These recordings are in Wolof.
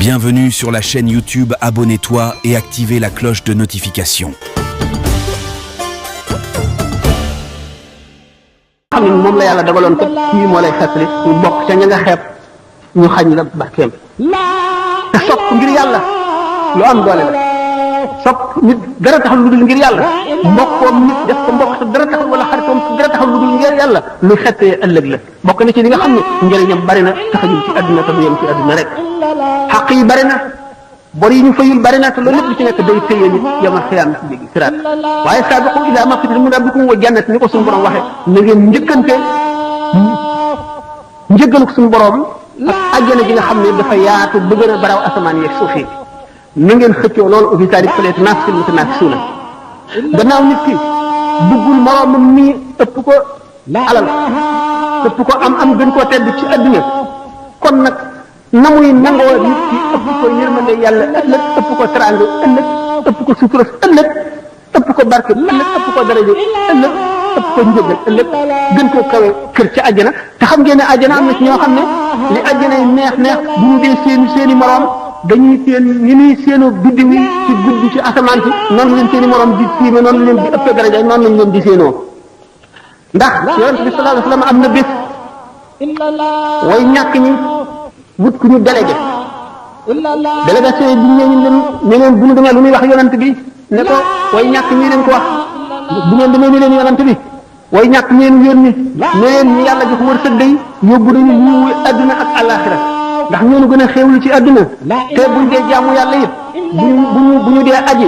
Bienvenue sur la chaîne YouTube, abonne-toi et activez la cloche de notification. xam ne moom la yàlla dagaloon kat kii moo lay xeetli ñu bokk ca ña nga xeeb ñu xañ la barkeem te sopp ngir yàlla lu am doole la sopp nit dara taxul lu dul ngir yàlla mbokkoom nit def ko mbokk te dara taxul wala xaritoom te dara taxul lu dul ngir yàlla lu xettee ëllëg la bokk na ci li nga xam ne njëriñam bari na taxajul ci àdduna te du yem ci àdduna rek xaq yi bari na bor yi ñu fayul bari na te loolu lépp li ci nekk day téye nit yamal xiyaam ci léegi siraat waaye saabiqu ilaa magfiratin min rabbikum wa jannat ni ko suñu borom waxee na ngeen njëkkante njëggalu suñu borom ak àjjana ji nga xam ne dafa yaatu ba gën a baraw asamaan yeeg suuf yi na ngeen xëccoo loolu ubbi taarif fële tanaafisul mutanaafisuuna gannaaw nit ki buggul moroomam nii ëpp ko alal ëpp ko am gën koo tedd ci adduna kon nag na muy nangoo nit ki ëpp ko yërmande yàlla ëllëg ëpp ko teraanga ëllëg ëpp ko sutura ëllëg ëpp ko barke ëllëg ëpp ko daraja ëllëg ëpp ko njëgal ëllëg gën koo kawe kër ci àjjana te xam ngeen ne àjjana am na ci ñoo xam ne li àjjana yi neex bu ñu dee seeni moroom dañuy seen ni ñuy seenu biddi wi ci guddi ci asamaan si noonu leen seeni moroom di tiime noonu leen di ëppee daraja noonu lañ leen di seenoo ndax yonent bi sallallahu alayhi wasallam am na bés way ñàkk ñi wut ku ñu délégué délégation yi bu ñu ne leen bu ñu demee lu muy wax yonent bi ne ko way ñàkk ñi leen ko wax bu ngeen demee ni leen yonent bi way ñàkk ñeen yónni ne leen ñu yàlla jox wërsëg day yóbbu nañu ñu adduna ak alaxira ndax ñoonu gën a xéewlu ci adduna te buñ dee jaamu yàlla it bu ñu dee aji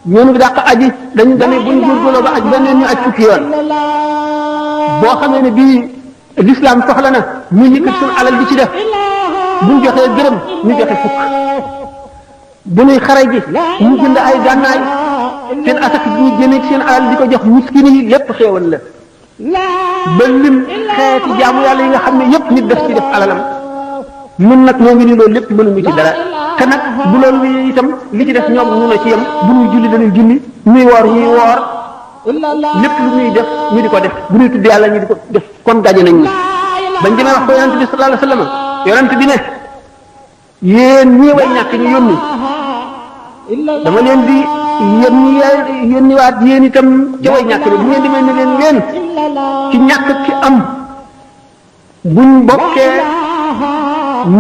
ñoonu dàq aji dañu dane buñ góorgóorloo ba aj beneen ñu aj fukki yoon boo xamee ne bii l'islam soxla na ñu yëkkati suñu alal di ci def buñ joxee gërëm ñu joxe fukk bu ñuy xare ji ñu jënd ay gànnaay seen asaka bi ñu génne seen alal di ko jox miskin yi lépp xéewal la ba lim xeeti jaamu yàlla yi nga xam ne yépp nit def ci def alalam mun nag ñoo ngi ni loolu lépp mënuñu ci dara te nag bu loolu wi itam li ci def ñoom ñu ne ci yem bu ñuy julli dañuy julli ñuy woor ñuy woor lépp lu ñuy def ñu di ko def bu ñuy tudd yàlla ñu di ko def kon gañe nañ ñi bañ demee wax ko yonent bi sallallahu alayhi wasallam yonent bi ne yéen ñii way ñàkk ñu yónni dama leen di yónni waat yéen itam ca way ñàkk ne bu ngeen demee ne leen yéen ci ñàkk ki am buñ bokkee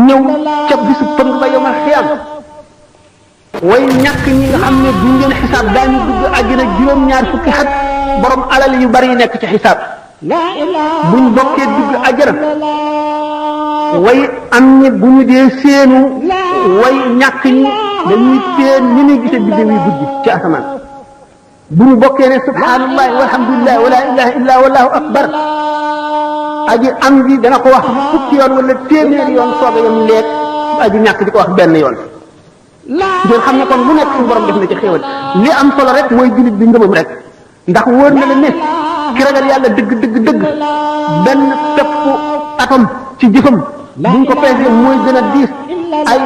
ñëw ca bisu pëng ba yomal xiyam way ñàkk ñi nga xam ne duñ leen xisaab daañu dugg àjjana juróom-ñaar fukki xat borom alal yu bari yi nekk ci xisaab buñ bokkee dugg àjjana way am ñi bu ñu dee seenu way ñàkk ñi dañuy seen ni ñuy gisee biddew yi guddi ci asamaan bu ñu bokkee ne subhanallah walhamdulillah wala ilaha illa wallahu akbar aji am ji dana ko wax fukki yoon wala téeméeri yoon sooga yam leeg aji ñàkk di ko wax benn yoon ngeen xam ne kon lu nekk suñu borom def na ci xéewal li am solo rek mooy jullit bi ngëmam rek ndax wóor na la ne ki ragal yàlla dëgg benn peppu atom ci jëfam buñ ko peesee mooy gën a diis ay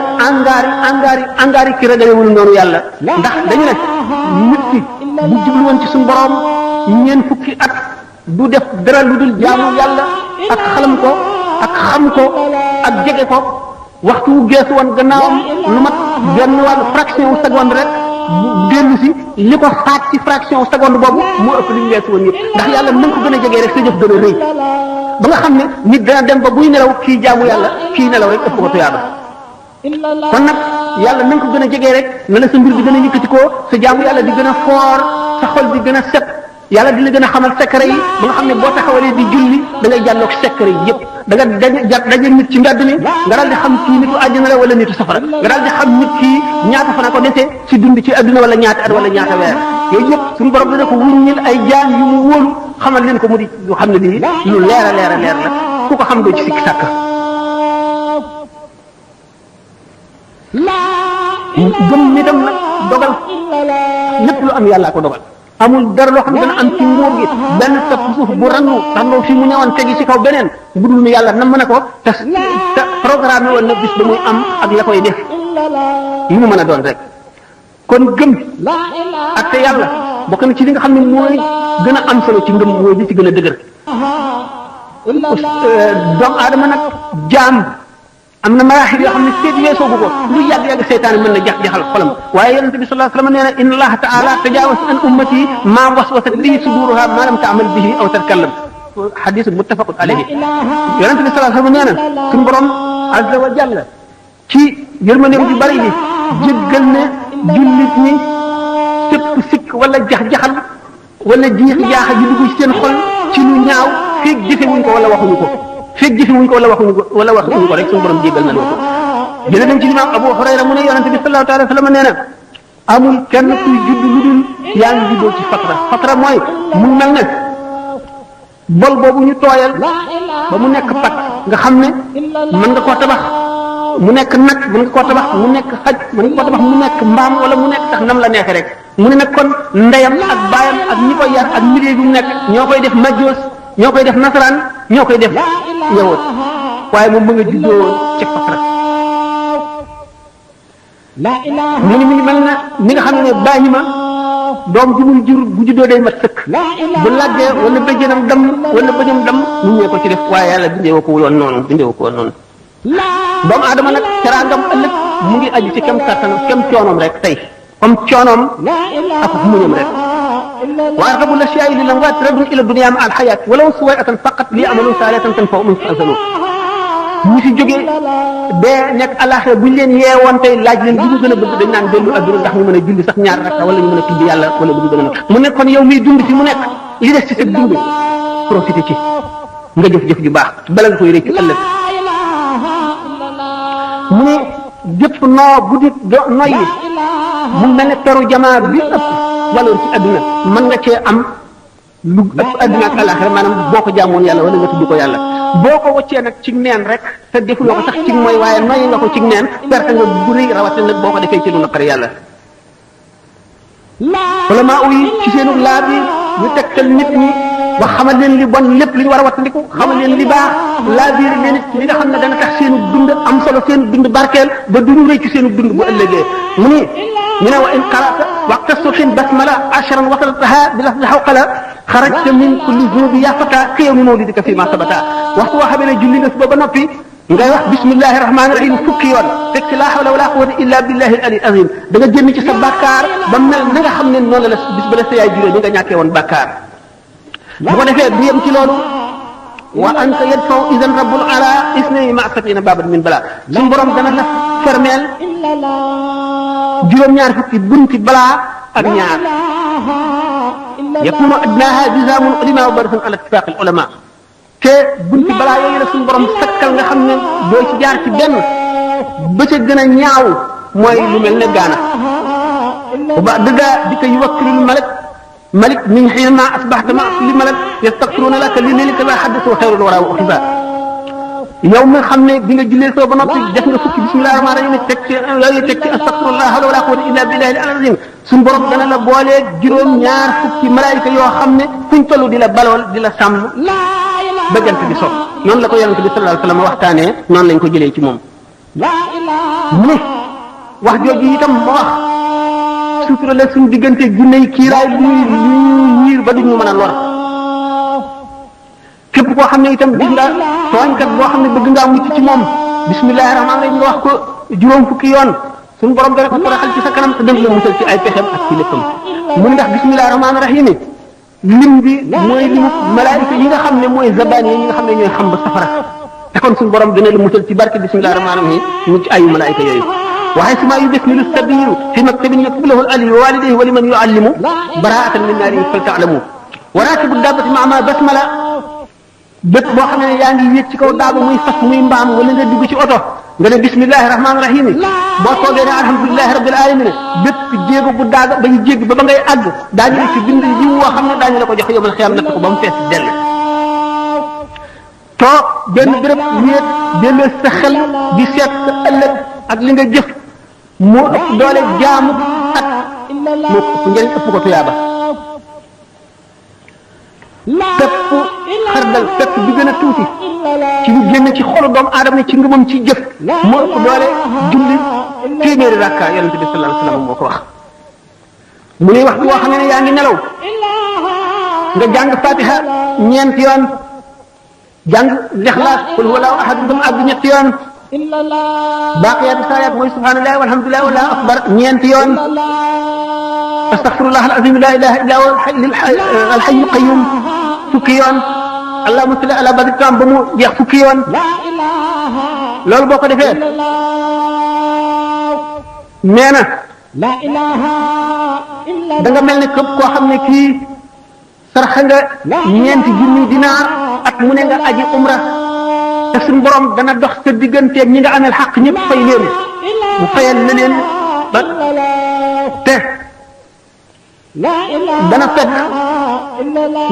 angaari ki ragalewul noonu yàlla ndax dañu ne nit ki bu jublu woon ci suñu borom ñeen fukki at du def dara lu dul jaamu yàlla ak xalam ko ak xam ko ak jege ko waxtu wu geesu woon gannaawam lu mat benn wàllu fraction wu seconde rek dellu si li ko faat ci fraction wu seconde boobu moo ëpp li mu geesu woon yëpp ndax yàlla na nga ko gën a jegee rek sa jëf gën a rëy ba nga xam ne nit dana dem ba buy nelaw kii jaamu yàlla kii nelaw rek ëpp ko tuyaaba kon nag yàlla na nga ko gën a jegee rek na la sa mbir di gën a yëkkati ko sa jaamu yàlla di gën a foor sa xol di gën a set yàlla di la gën a xamal secret yi ba nga xam ne boo taxawalee di julli da ngay jàlloog secret yi yëpp da nga daje nit ci mbedd mi nga daal di xam kii nitu àddina la wala nitu safara nga daal di xam nit kii ñaata fan a ko desee ci dund ci àdduna wala ñaata at wala ñaata weer yooyu yëpp suñu borom dana ko wuññil ay jaam yu mu wóolu xamal leen ko mu di lu xam ne lii lu leer a leer la ku ko xam doo ci sikki sàkk gëm nitam nag dogal lépp lu am yàllaa ko dogal amul dara loo xam ne dana am ci nguur gi benn topp suuf bu rannu fi mu ñëwoon tegi ci kaw beneen bu dul ni yàlla nam mën a ko te programme woon na bis ba muy am ak la koy def yi mu mën a doon rek kon gëm ak te yàlla bokk na ci li nga xam ne mooy gën a am solo ci ngëm mooy li ci gën a dëgër doomu aadama nag jaam am na maraaxil yoo xam ne seet weesoo bu ko lu yàgg-yàgg seytaane mën na jax-jaxal xolam waaye yonente bi sallallahu alayhi wa sallam nee na inna allaha taala tajaawaz an ummati ma waswasat bihi suduruha ma lam taamal bihi aw tatkallam xadis muttafaqun alayhi yonente bi sallallahu alayhi wa sallam nee na suñu borom azza wa jalla ci yërmandeem ju bari bi jéggal ne jullit ñi sëpp sikk wala jax-jaxal wala jiix jaaxa ji dugg ci seen xol ci lu ñaaw feeg jëfewuñ ko wala waxuñu ko feeg jëfewuñ ko wala waxuñu ko rek suñu borom jéggal na loo ko jële nañ ci imam Abu Hurayra mu ne yonente bi sallallahu alayhi wa sallam nee na amul kenn kuy judd lu dul yaa ngi juddoo ci fatra mooy mu mel ne bol boobu ñu tooyal ba mu nekk pat nga xam ne mën nga koo tabax mu nekk nag mën nga koo tabax mu nekk xaj mën nga koo tabax mu nekk mbaam wala mu nekk sax nam la neexee rek mu ne nag kon ndeyam ak baayam ak ñi koy yar ak milieu bi mu nekk ñoo koy def majjoos ñoo koy def nasaraan ñoo koy def yawoot waaye moom mu nga juddoo ci fatra mu ne mi ngi mel na ni nga xam ne bàyyi ma doom ji muy jur bu juddoo day mat sëkk bu laggee wala bëjënam dam wala bëjëm dam ñu ñee ko ci def waaye yàlla bindee ko woon noonu doomu aadama nag teraangam ëllëg mu ngi aju ci kem kàttanam kem coonoom rek tey comme coonoom ak muñam rek wa arqabu l-ashyaai lil amwaat raddun ila dunya ma al xayaat walaw suwayatan faqat li amalu saalihatan tanfa'u min azalu ñu fi jógee dee nekk alaxira buñ leen yeewoon tey laaj leen li ñu gën a bëgg dañ naan dellu adduna ndax ñu mën a julli sax ñaar rakka wala ñu mën a tudd yàlla wala bu ñu gën a mu ne kon yow miy dund fi mu nekk li des ci sa dund profité ci nga jëf-jëf ju baax bala nga koy réccu ëllëg mu ne jëpp noo bu di noyyi mu mel ne peru jamaa bi ëpp valeur ci adduna mën nga cee am lu ëpp adduna ak alaxira maanaam boo ko jaamoon yàlla wala nga tudd ko yàlla boo ko wëccee nag ci neen rek te defuloo ko sax ci mooy waaye noyyi nga ko ci neen perte nga bu rëy rawatina nag boo ko defee ci lu naqari yàlla wala maa uyi ci seenu laa bi ñu tegtal nit ñi wax xamal leen li bon lépp li ñu war a wattandiku xamal leen li baax laa biir leen it li nga xam ne dana tax seenu dund am solo seenu dund barkeel ba duñu rëy ci seenu dund bu ëllëgee mu ni ñu ne wa in qara'ta waqta subhin basmala ashran wasaltaha bi lafzi hawqala xarajta min kulli zunubi ya fata ka yawmi mawlidika fi ma sabata waxtu woo xamee ne julli nga suba ba noppi ngay wax bismillahi rahmaani rahim fukki yoon teg ci laa hawla wala quwwata illa billahi al ali azim da nga génn ci sa bàkkaar ba mel na nga xam ne noonu la bis ba la sa yaay juree ni nga ñàkkee woon bàkkaar bu ko defee du yem ci loolu wa anta yadfaw idan rabbul ala isnayni ma sabina baban min bala suñu borom dana la fermeel juróom-ñaar fukki bunti balaa ak ñaar yakunu adnaha jizaamun ulama wa barfun ala ittifaq al ulama te bunti balaa yooyu la suñu borom sakkal nga xam ne doo ci jaar ci benn ba ca gën a ñaaw mooy lu mel ne gaana ba dëgga di ko yuwakkilul malik min xiina asbaxta ma li malak yastaxfiruuna laka li lilika la xaddasu xayrul wara wa uxiba yow mi xam ne bi nga jullee soo ba noppi def nga fukki bismillahi rahmaani rahim teg ci yooyu teg ci astaxfirullah hawla wala quwwata illa billahi al azim suñu borom dana la boolee juróom-ñaar fukki malaayika yoo xam ne fuñ toll di la balool di la sàmm ba jant bi so noonu la ko yonente bi sallallahu alayhi wa sallam waxtaanee noonu lañ ko jëlee ci moom mu ne wax jooju itam moo wax sutura la suñu diggante junne yi kiiraay luy ñiir ba duñu mën a lor képp koo xam ne itam gis nga tooñkat boo xam ne bëgg ngaa mucc ci moom bismillahi rahmaani rahim nga wax ko juróom fukki yoon suñu borom dana ko toroxal ci sa kanam te dana la musal ci ay pexem ak ci léppam mu ndax bismillahi rahmaani rahim lim bi mooy limu malaayika yi nga xam ne mooy zabaan yi ñi nga xam ne ñooy xam ba safara te kon suñu borom dina la musal ci barke bismillahi rahmaani rahim mucc ayu malaayika yooyu waaye su ma yubasmilu sabiyu fi maktabin yaktubu lahu al-ali wa walidayhi wa liman yuallimu baraatan min naari fal taalamu wa raakibu daabati maa ma basmala bépp boo xam ne yaa ngi yéeg ci kaw daaba muy fas muy mbaam wala nga dugg ci oto nga ne bismillahi rahmaani rahim boo toogee ne alhamdulilahi rabbil alamin bépp jéego bu daaga ba ñu jéggi ba ngay àgg daañu la ci bind yiw woo xam ne daañu la ko jox yomal xiyam natt ko ba mu fees dell toog benn béréb wéet delloo sa xel di seet sa ëllëg ak li nga jëf moo ëpp doole jaamu ak moo ko ëpp njëriñ ëpp ko tuyaaba pepp xardal pepp bi gën a tuuti ci lu génn ci xolu doomu aadama ci ngëmam ci jëf moo ëpp doole julli téeméeri rakka yonente bi sallallahu alayhi wasallam moo ko wax mu ne waxtu woo xam ne yaa ngi nelaw nga jàng fatiha ñeenti yoon jàng lixlaas qul huwallahu ahad ba mu àgg ñetti yoon baaqiyaatu saalihaat mooy subhanallah walhamdulillah wallahu akbar ñeenti yoon astaghfirullah al-azim la ilaha illa huwa al-hayyul qayyum fukki yoon allahumma salli ala badri tam ba mu jeex fukki yoon loolu boo ko defee nee na da nga mel ne képp koo xam ne kii sarxa nga ñeenti junni dinaar at mu ne nga aji umra te suñu borom dana dox sa digganteeg ñi nga amel xaq ñëpp fay leen mu fayal na leen ba te dana fekk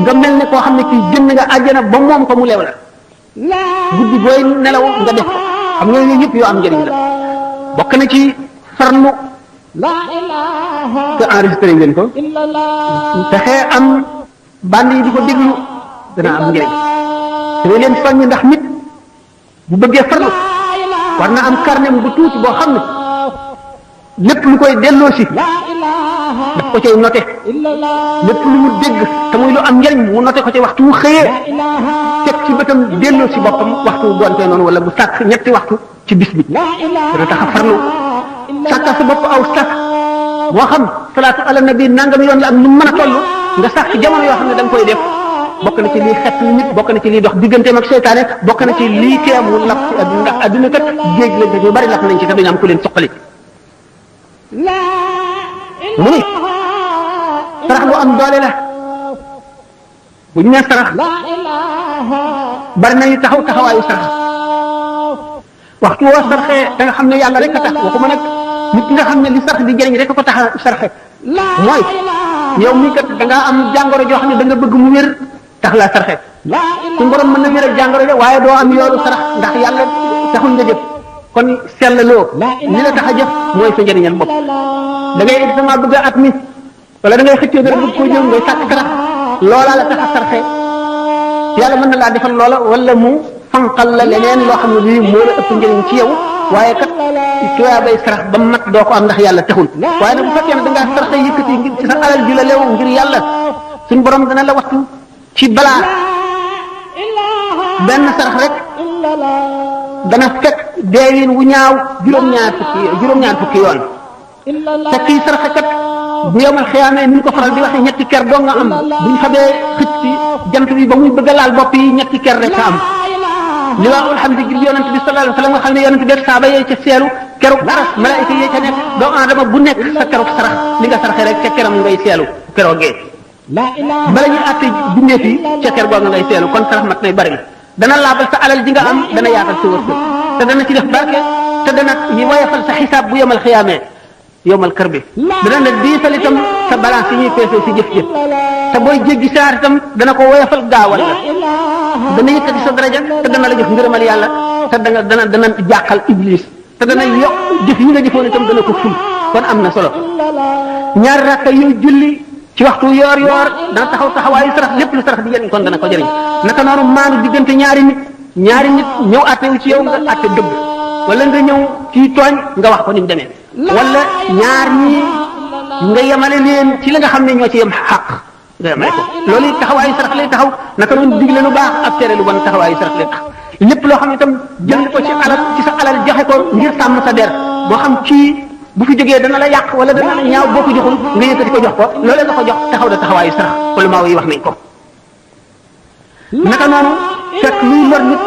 nga mel ne koo xam ne kii jënd nga àjjana ba moom ko mu leew la guddi booy nelaw nga def ko xam nga yooyu yëpp yoo am njëriñ la bokk na ci farlu te enregistré ngeen ko fexee am band yi di ko déglu dana am njëriñ te leen soññ ndax nit bu bëggee farlu war na am carnet bu tuuti boo xam ne lépp lu koy delloo si daf ko cay noté lépp lu mu dégg te muy lu am njëriñ mu noté ko ci waxtu wu xëyee teg ci bëtam delloo si boppam waxtu wu gontee noonu wala bu sàkk ñetti waxtu ci bis bi dana tax a farlu sàkkal sa bopp aw sàkk moo xam salaatu ala nabi nangam yoon la ak nu mën a toll nga sax ci jamono yoo xam ne da nga koy def bokk na ci lii xett nit bokk na ci lii dox digganteem ak seytaane bokk na ci lii teem mu lap ci adduna ndax adduna kat géej la ñu bari lap nañ ci te duñu am ku leen suqali mu ni sarax lu am doole la bu ñu nee sarax bari nañu taxaw taxawaayu sarax waxtu woo saraxee da nga xam ne yàlla rek a tax waxuma nag nit nga xam ne li sarax di jëriñ rek a ko tax a saraxe mooy yow mii kat da ngaa am jàngoro joo xam ne da nga bëgg mu wér tax laa saraxe suñu borom mën na wér ak jàngoro jo waaye doo am yoolu sarax ndax yàlla taxul nga jëf kon sellaloo li la tax a jëf mooy sa njëriñal bopp da ngay examen bëgg a at mi wala da ngay xëccoo dara bëgg koo jël ngay sàkk sarax loola la tax a saraxe yàlla mën na laa defal loola wala mu fanqal la leneen loo xam ne lii moo la ëpp njëriñ ci yow waaye kat tuyaa bay sarax ba mat doo ko am ndax yàlla taxul waaye nag bu fekkee ne da ngaa saraxe yëkkati ngir ci sa alal ji la leew ngir yàlla suñ borom dana la wattu ci balaa benn sarax rek dana fekk deewin wu ñaaw juróom-ñaar fukki yoon te kii saraxe kat bu yomal xiyaamee ni ñu ko faral di waxee ñetti ker doo nga am buñ xamee xëcc ci jant bi ba muy bëgg a laal bopp yi ñetti ker rek a am li waa alhamdulilah yonent bi sallallahu alayhi wa sallam nga xam ne yonent bi saaba yee ca seelu keruk aras malaayika yee ca nekk doomu aadama bu nekk sa keruk sarax li nga saraxe rek ca keram ngay seelu keroogee bala ñuy àtte bindeef yi ca ker googu ngay seelu kon sarax mat nay bari dana laabal sa alal ji nga am dana yaatal sa wërsëg te dana ci def barke te dana ñu woyofal sa xisaab bu yomal xiyaamee yomal kër bi dana la diisal itam sa balance yi ñuy peesee si jëf-jëf te booy jéggi saar itam dana ko woyofal gaawal la dana yëkkati sa daraja te dana la jox ngërëmal yàlla te dana jàqal iblis te dana yokk jëf yi nga jëfoon itam dana ko ful kon am na solo ñaari rakka yooyu julli ci waxtu yoor dana taxaw taxawaayu sarax lépp lu sarax di jëriñ kon dana ko jëriñ naka noonu maanu diggante ñaari nit ñëw àttewu ci yow nga àtte dëgg wala nga ñëw ci tooñ nga wax ko ni mu demee wala ñaar ñi nga yemale leen ci la nga xam ne ñoo ci yem xaq nga yemale ko loolu it taxawaayu sarax lay taxaw naka noonu digle lu baax ak tere lu bon taxawaayu sarax lay taxaw lépp loo xam ne itam jël ko ci sa alal joxe ko ngir sàmm sa der boo xam ci bu fi jógee dana la yàq wala dana la ñaaw boo ko joxul nga yëkkati ko jox ko loolee nga ko jox taxaw da taxawaayu sarax wala maa yi wax nañ ko naka noonu fekk luy lor nit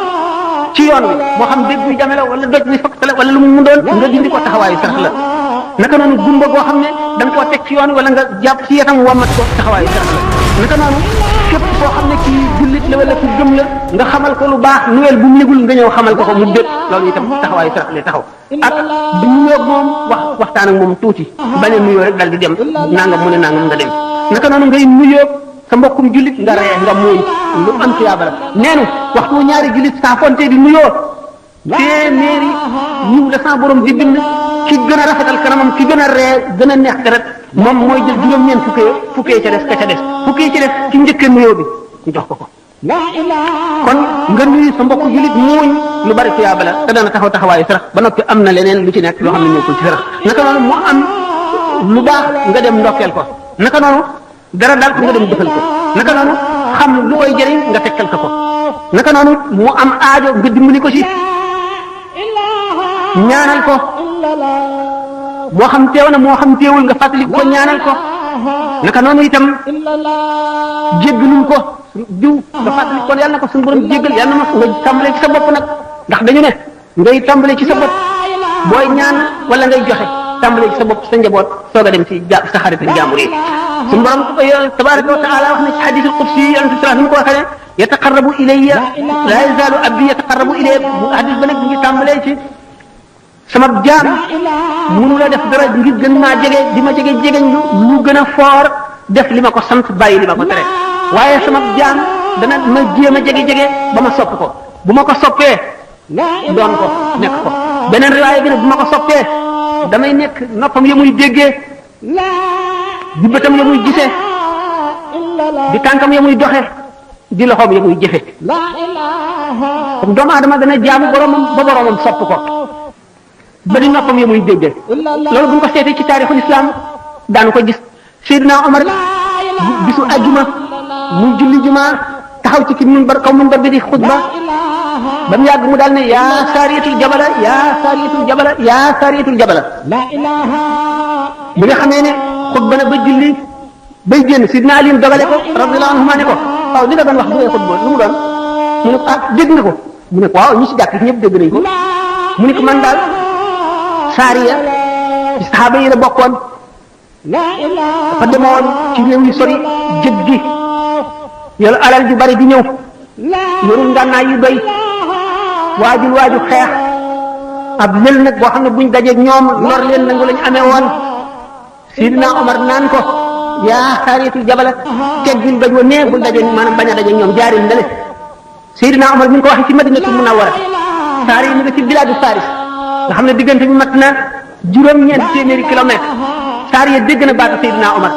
ci yoon wi moo xam dégg buy jame la wala doj bi fokk la wala lu mu doon nga dindi ko taxawaayu sarax la naka noonu gumba goo xam ne da nga koo teg ci yoon wi wala nga jàpp ci yetam wommat ko taxawaayu sarax la naka noonu képp koo xam ne kii jullit la wala ku gëm la nga xamal ko lu baax nuwel bu mu yëgul nga ñëw xamal ko mu dégg loolu itam taxawaayu sarax lay taxaw ak di nuyoo moom waxtaan ak moom tuuti bañ a nuyoo rek dal di dem nangam mu ne nangam nga dem naka noonu ngay nuyoo sa mbokkum jullit nga ree nga mooy lu am tuyaaba la neenu waxtu ñaari jullit saa fonte di nuyoo téeméeri yiw la sa borom di bind ki gën a rafetal kanamam ki gën a ree gën a neex deret moom mooy jël juróom-ñeent fukkee ca des ka ca des fukkee ca des ci njëkkee nuyoo bi ñu jox ko kon nga nuyu sa mbokku jullit muuñ lu bari tuyaaba la te dana taxaw taxawaayu sarax ba noppi am na leneen lu ci nekk loo xam ne ñëw ci sarax naka noonu mu am lu baax nga dem ndokkeel ko naka noonu dara daal ko nga dem defal ko naka noonu xam lu koy jëriñ nga tekkal ko naka noonu mu am aajo nga dimbali ko ci ñaanal ko moo xam teew na moo xam teewul nga fàttali ko ñaanal ko naka noonu itam jéggalul ko diw nga fàttali ko yàlla na ko suñu borom jéggal yàlla na ma nga tàmbalee ci sa bopp nag ndax dañu ne ngay tàmbalee ci sa bopp booy ñaan wala ngay joxe tàmbalee ci sa bopp sa njaboot soog a dem ci sa xarit ak jàmbur yi suñu borom tabaraka wa taala wax na ci hadith al-qudsi yonent bi sallallahu alayhi wa sallam ko waxee ne yataqarrabu ilayya la yazalu abdi yataqarrabu ilayya bu hadith ba nag ngi tàmbalee ci sama jaam mënu la def dara ngir gën maa jege di ma jege jegeñ lu gën a foor def li ma ko sant bàyyi li ma ko tere waaye sama jaam dana ma jéem a jege ba ma sopp ko bu ma ko soppee doon ko nekk ko beneen riwaaya bi ne bu ma ko soppee damay nekk noppam ya muy déggee di bëtam ya muy gisee di tànkam ya muy doxe di loxoom ya muy jëfe comme doomu aadama dana jaamu boromam ba boromam sopp ko ba di noppam ya muy déggee loolu bu ñu ko seetee ci taarixul islam daanu ko gis Seydina Omar bisu ajjuma muy julli juma taxaw ci ki minbar kaw minbar bi di xutba ba mu yàgg mu daal ne yaa saariyatul jabala yaa saariyatul jabala yaa saariyatul jabala bi nga xamee ne xutba na ba julli bay génn Sidna Ali dogale ko radiyallahu anhu ne ko waaw li nga doon wax bu ngay xutba lu mu doon mu ne ko ah dégg nga ko mu ne ko waaw ñi ci jàkk ñëpp dégg nañ ko mu ne ko man daal saariya ci saxaaba yi la bokkoon dafa demoon ci réew yu sori jëg gi yor alal ju bari di ñëw yorul ngànnaay yu doy waaju xeex ab lël nag boo xam ne buñ dajeeg ñoom lor leen nangu lañ amee woon Sidina Omar naan ko yaa saariyatul jabala teggil bañ wa nee bul daje maanaam bañ a dajeeg ñoom jaarin ndale Sidina Omar mi ngi ko waxee ci Madinatul Munawwara saari yi mi nga ci biladu Faris nga xam ne diggante bi mat na juróom-ñeent téeméeri kilomètre saar ya dégg na baatu Seydina Omar